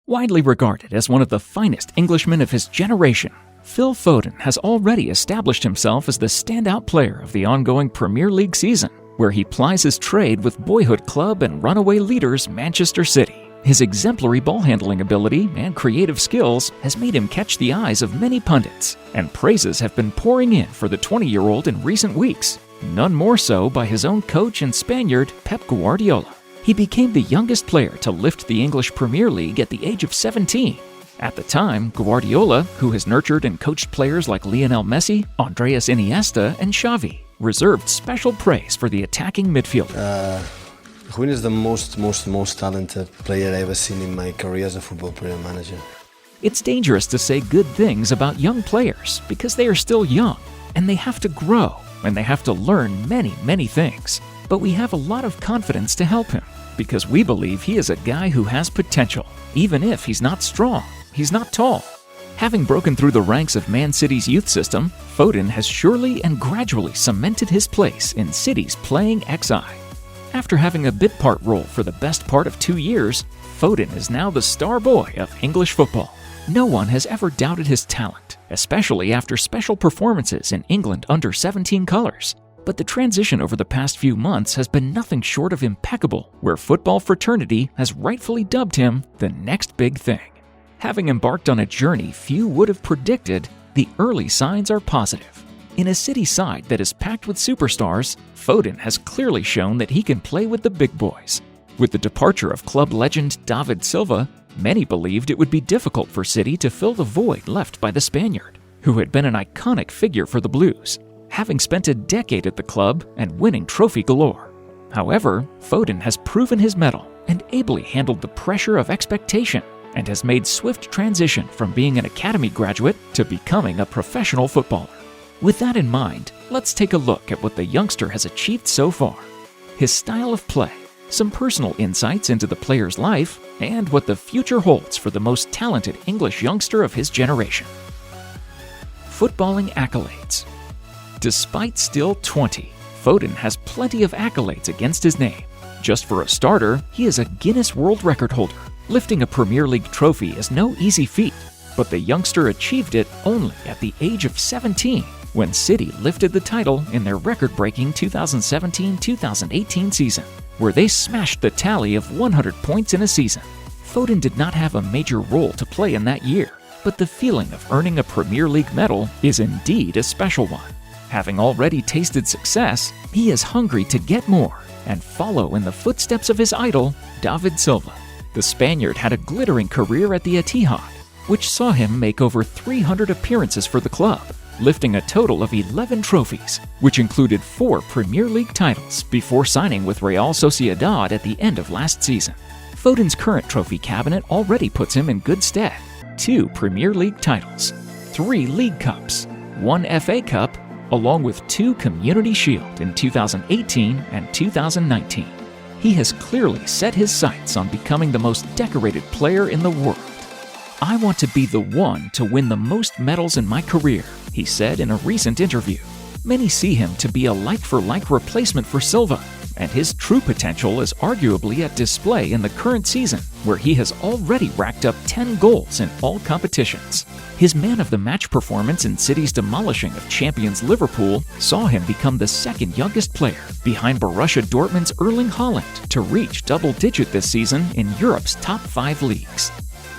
Widely regarded as one of the finest Englishmen of his generation, Phil Foden has already established himself as the standout player of the ongoing Premier League season, where he plies his trade with boyhood club and runaway leaders Manchester City. His exemplary ball-handling ability and creative skills has made him catch the eyes of many pundits, and praises have been pouring in for the 20-year-old in recent weeks, none more so by his own coach and Spaniard Pep Guardiola. He became the youngest player to lift the English Premier League at the age of 17. At the time, Guardiola, who has nurtured and coached players like Lionel Messi, Andreas Iniesta, and Xavi, reserved special praise for the attacking midfielder. Foden is the most talented player I've ever seen in my career as a football player manager. It's dangerous to say good things about young players because they are still young, and they have to grow, and they have to learn many things. But we have a lot of confidence to help him, because we believe he is a guy who has potential, even if he's not strong, he's not tall. Having broken through the ranks of Man City's youth system, Foden has surely and gradually cemented his place in City's playing XI. After having a bit part role for the best part of 2 years, Foden is now the star boy of English football. No one has ever doubted his talent, especially after special performances in England under-17 colors. But the transition over the past few months has been nothing short of impeccable, where football fraternity has rightfully dubbed him the next big thing. Having embarked on a journey few would have predicted, the early signs are positive. In a City side that is packed with superstars, Foden has clearly shown that he can play with the big boys. With the departure of club legend David Silva, many believed it would be difficult for City to fill the void left by the Spaniard, who had been an iconic figure for the Blues, having spent a decade at the club and winning trophy galore. However, Foden has proven his mettle and ably handled the pressure of expectation, and has made swift transition from being an academy graduate to becoming a professional footballer. With that in mind, let's take a look at what the youngster has achieved so far. His style of play, some personal insights into the player's life, and what the future holds for the most talented English youngster of his generation. Footballing accolades. Despite still 20, Foden has plenty of accolades against his name. Just for a starter, he is a Guinness World Record holder. Lifting a Premier League trophy is no easy feat, but the youngster achieved it only at the age of 17, when City lifted the title in their record-breaking 2017-2018 season, where they smashed the tally of 100 points in a season. Foden did not have a major role to play in that year, but the feeling of earning a Premier League medal is indeed a special one. Having already tasted success, he is hungry to get more and follow in the footsteps of his idol, David Silva. The Spaniard had a glittering career at the Etihad, which saw him make over 300 appearances for the club, lifting a total of 11 trophies, which included 4 Premier League titles before signing with Real Sociedad at the end of last season. Foden's current trophy cabinet already puts him in good stead. 2 Premier League titles, 3 League Cups, 1 FA Cup, along with 2 Community Shield in 2018 and 2019. He has clearly set his sights on becoming the most decorated player in the world. "I want to be the one to win the most medals in my career," he said in a recent interview. Many see him to be a like-for-like replacement for Silva, and his true potential is arguably at display in the current season, where he has already racked up 10 goals in all competitions. His man-of-the-match performance in City's demolishing of champions Liverpool saw him become the second youngest player, behind Borussia Dortmund's Erling Haaland, to reach double-digit this season in Europe's top 5 leagues.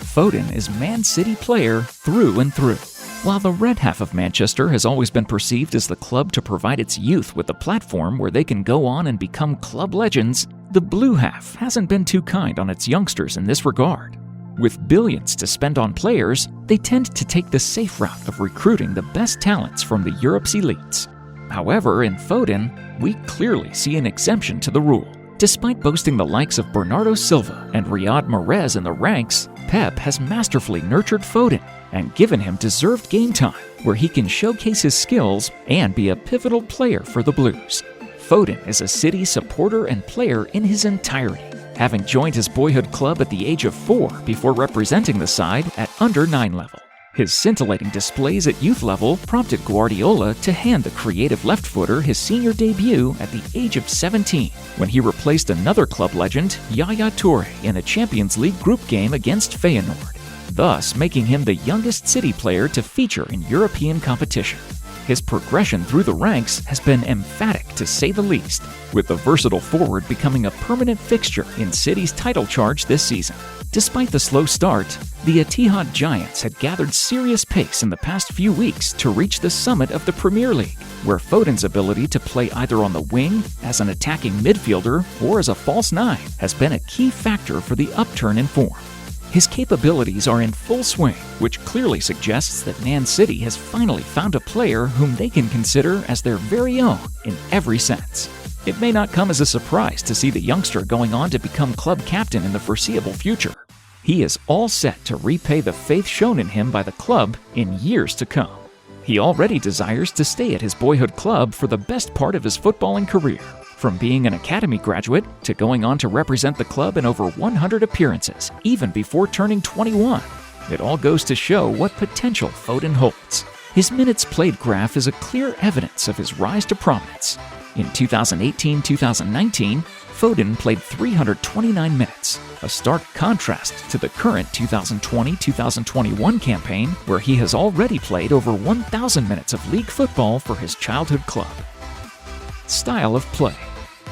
Foden is Man City player through and through. While the red half of Manchester has always been perceived as the club to provide its youth with a platform where they can go on and become club legends, the blue half hasn't been too kind on its youngsters in this regard. With billions to spend on players, they tend to take the safe route of recruiting the best talents from the Europe's elites. However, in Foden, we clearly see an exemption to the rule. Despite boasting the likes of Bernardo Silva and Riyad Mahrez in the ranks, Pep has masterfully nurtured Foden and given him deserved game time, where he can showcase his skills and be a pivotal player for the Blues. Foden is a City supporter and player in his entirety, having joined his boyhood club at the age of 4 before representing the side at under-9 level. His scintillating displays at youth level prompted Guardiola to hand the creative left footer his senior debut at the age of 17, when he replaced another club legend, Yaya Toure, in a Champions League group game against Feyenoord, thus making him the youngest City player to feature in European competition. His progression through the ranks has been emphatic to say the least, with the versatile forward becoming a permanent fixture in City's title charge this season. Despite the slow start, the Etihad Giants had gathered serious pace in the past few weeks to reach the summit of the Premier League, where Foden's ability to play either on the wing, as an attacking midfielder, or as a false nine has been a key factor for the upturn in form. His capabilities are in full swing, which clearly suggests that Man City has finally found a player whom they can consider as their very own in every sense. It may not come as a surprise to see the youngster going on to become club captain in the foreseeable future. He is all set to repay the faith shown in him by the club in years to come. He already desires to stay at his boyhood club for the best part of his footballing career, from being an academy graduate to going on to represent the club in over 100 appearances, even before turning 21. It all goes to show what potential Foden holds. His minutes played graph is a clear evidence of his rise to prominence. In 2018-2019, Foden played 329 minutes, a stark contrast to the current 2020-2021 campaign, where he has already played over 1,000 minutes of league football for his childhood club. Style of play.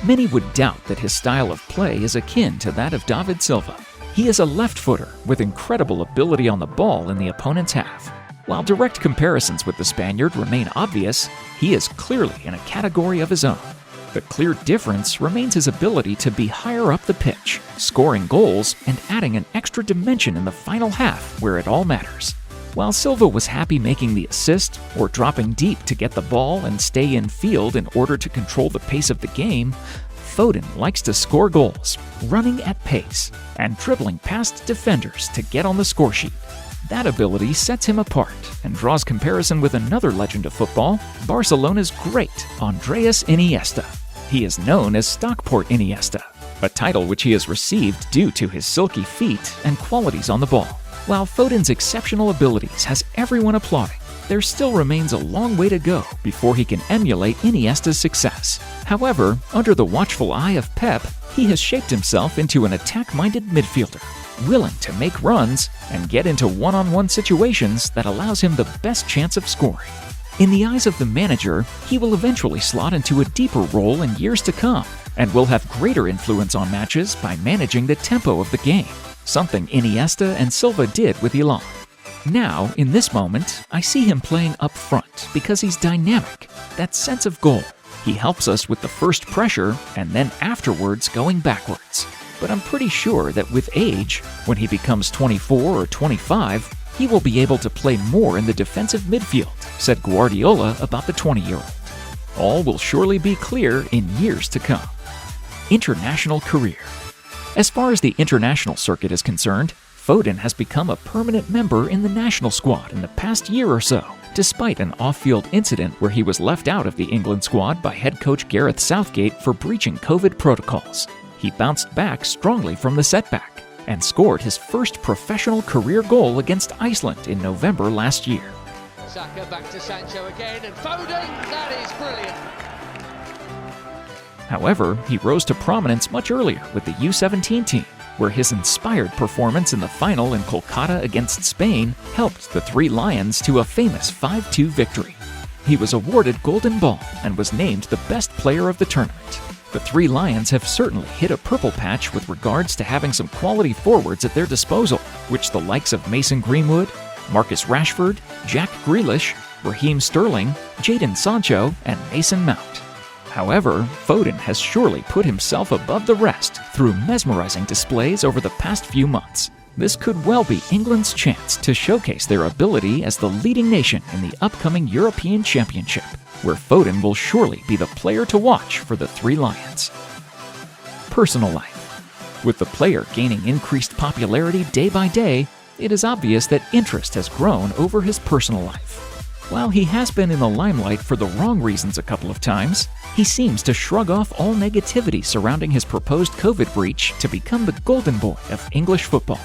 Many would doubt that his style of play is akin to that of David Silva. He is a left footer with incredible ability on the ball in the opponent's half. While direct comparisons with the Spaniard remain obvious, he is clearly in a category of his own. The clear difference remains his ability to be higher up the pitch, scoring goals and adding an extra dimension in the final half where it all matters. While Silva was happy making the assist or dropping deep to get the ball and stay in field in order to control the pace of the game, Foden likes to score goals, running at pace, and dribbling past defenders to get on the scoresheet. That ability sets him apart and draws comparison with another legend of football, Barcelona's great Andreas Iniesta. He is known as Stockport Iniesta, a title which he has received due to his silky feet and qualities on the ball. While Foden's exceptional abilities has everyone applauding, there still remains a long way to go before he can emulate Iniesta's success. However, under the watchful eye of Pep, he has shaped himself into an attack-minded midfielder, willing to make runs and get into one-on-one situations that allows him the best chance of scoring. In the eyes of the manager, he will eventually slot into a deeper role in years to come and will have greater influence on matches by managing the tempo of the game, something Iniesta and Silva did with Elan. Now, in this moment, I see him playing up front because he's dynamic, that sense of goal. He helps us with the first pressure and then afterwards going backwards. But I'm pretty sure that with age, when he becomes 24 or 25, he will be able to play more in the defensive midfield, said Guardiola about the 20-year-old. All will surely be clear in years to come. International career. As far as the international circuit is concerned, Foden has become a permanent member in the national squad in the past year or so, despite an off-field incident where he was left out of the England squad by head coach Gareth Southgate for breaching COVID protocols. He bounced back strongly from the setback and scored his first professional career goal against Iceland in November last year. Saka back to Sancho again, and Foden, that is brilliant. However, he rose to prominence much earlier with the U17 team, where his inspired performance in the final in Kolkata against Spain helped the Three Lions to a famous 5-2 victory. He was awarded Golden Ball and was named the best player of the tournament. The Three Lions have certainly hit a purple patch with regards to having some quality forwards at their disposal, which the likes of Mason Greenwood, Marcus Rashford, Jack Grealish, Raheem Sterling, Jadon Sancho, and Mason Mount. However, Foden has surely put himself above the rest through mesmerizing displays over the past few months. This could well be England's chance to showcase their ability as the leading nation in the upcoming European Championship, where Foden will surely be the player to watch for the Three Lions. Personal life. With the player gaining increased popularity day by day, it is obvious that interest has grown over his personal life. While he has been in the limelight for the wrong reasons a couple of times, he seems to shrug off all negativity surrounding his proposed COVID breach to become the golden boy of English football.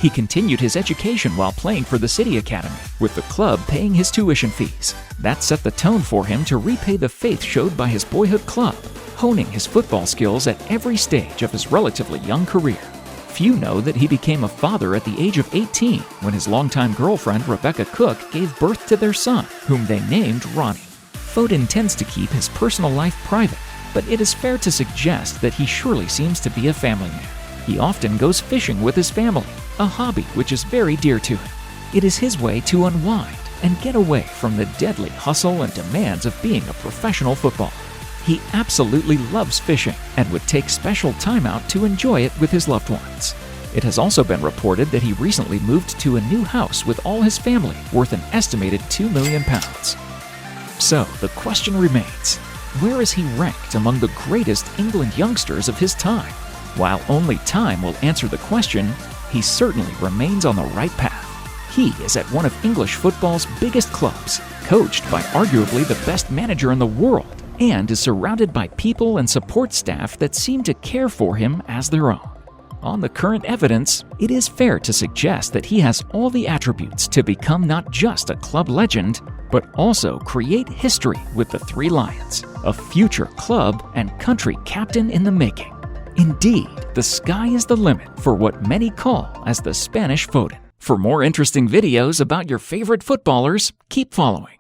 He continued his education while playing for the City Academy, with the club paying his tuition fees. That set the tone for him to repay the faith showed by his boyhood club, honing his football skills at every stage of his relatively young career. Few know that he became a father at the age of 18 when his longtime girlfriend Rebecca Cook gave birth to their son, whom they named Ronnie. Foden tends to keep his personal life private, but it is fair to suggest that he surely seems to be a family man. He often goes fishing with his family, a hobby which is very dear to him. It is his way to unwind and get away from the deadly hustle and demands of being a professional footballer. He absolutely loves fishing and would take special time out to enjoy it with his loved ones. It has also been reported that he recently moved to a new house with all his family, worth an estimated £2 million. So the question remains, where is he ranked among the greatest England youngsters of his time? While only time will answer the question, he certainly remains on the right path. He is at one of English football's biggest clubs, coached by arguably the best manager in the world, and is surrounded by people and support staff that seem to care for him as their own. On the current evidence, it is fair to suggest that he has all the attributes to become not just a club legend, but also create history with the Three Lions, a future club and country captain in the making. Indeed, the sky is the limit for what many call as the Spanish Foden. For more interesting videos about your favorite footballers, keep following.